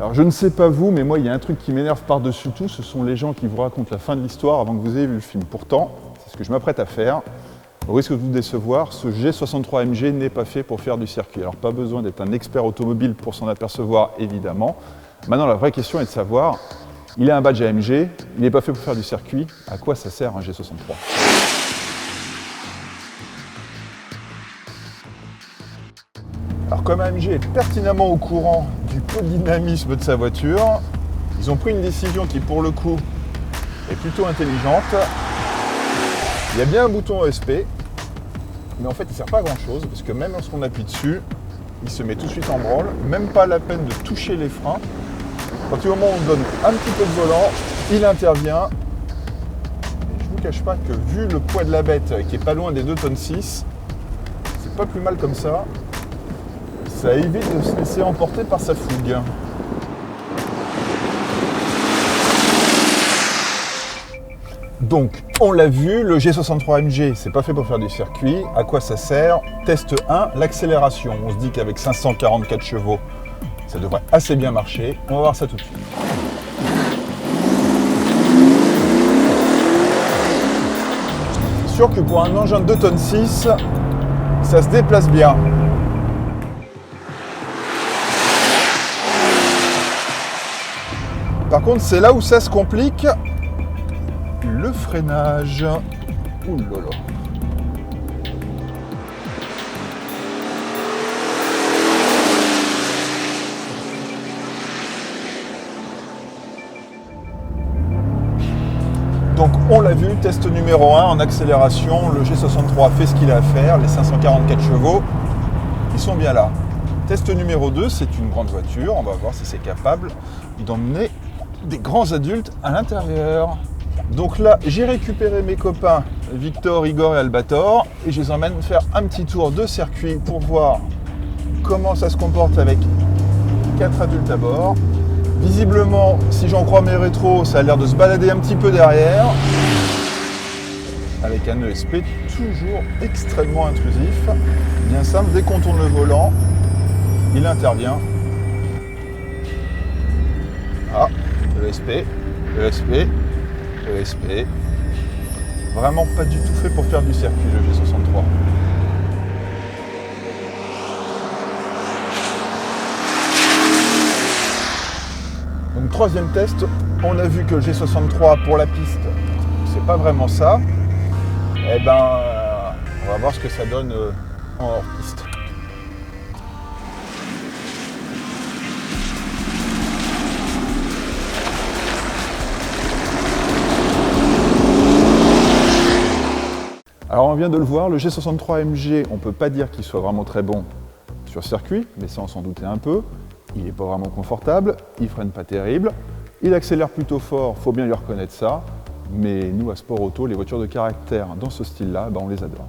Alors je ne sais pas vous, mais moi il y a un truc qui m'énerve par-dessus tout, ce sont les gens qui vous racontent la fin de l'histoire avant que vous ayez vu le film. Pourtant, c'est ce que je m'apprête à faire. Au risque de vous décevoir, ce G63 MG n'est pas fait pour faire du circuit. Alors pas besoin d'être un expert automobile pour s'en apercevoir, évidemment. Maintenant, la vraie question est de savoir, il a un badge AMG, il n'est pas fait pour faire du circuit, à quoi ça sert un G63 ? Alors comme AMG est pertinemment au courant du peu de dynamisme de sa voiture, ils ont pris une décision qui pour le coup est plutôt intelligente. Il y a bien un bouton ESP, mais en fait il ne sert pas à grand chose parce que même lorsqu'on appuie dessus, il se met tout de suite en branle, même pas la peine de toucher les freins. À partir du moment où on donne un petit peu de volant, il intervient. Et je ne vous cache pas que vu le poids de la bête qui est pas loin des 2,6 tonnes, c'est pas plus mal comme ça. Ça évite de se laisser emporter par sa fougue. Donc, on l'a vu, le G63 MG, c'est pas fait pour faire du circuit. À quoi ça sert? Test 1, l'accélération. On se dit qu'avec 544 chevaux, ça devrait assez bien marcher. On va voir ça tout de suite. C'est sûr que pour un engin de 2,6 tonnes, ça se déplace bien. Par contre, c'est là où ça se complique, le freinage. Ouh là là. Donc on l'a vu, test numéro 1 en accélération, le G63 fait ce qu'il a à faire, les 544 chevaux, ils sont bien là. Test numéro 2, c'est une grande voiture, on va voir si c'est capable d'emmener des grands adultes à l'intérieur. Donc là, j'ai récupéré mes copains Victor, Igor et Albator et je les emmène faire un petit tour de circuit pour voir comment ça se comporte avec 4 adultes à bord. Visiblement, si j'en crois mes rétros, ça a l'air de se balader un petit peu derrière avec un ESP toujours extrêmement intrusif. Bien simple, dès qu'on tourne le volant, il intervient. Ah, ESP, ESP, ESP. Vraiment pas du tout fait pour faire du circuit le G63. Donc troisième test, on a vu que le G63 pour la piste, c'est pas vraiment ça. Eh ben, on va voir ce que ça donne en hors-piste. Alors on vient de le voir, le G63 MG, on ne peut pas dire qu'il soit vraiment très bon sur circuit, mais ça on s'en doutait un peu. Il n'est pas vraiment confortable, il freine pas terrible, il accélère plutôt fort, faut bien lui reconnaître ça. Mais nous à Sport Auto, les voitures de caractère dans ce style-là, on les adore.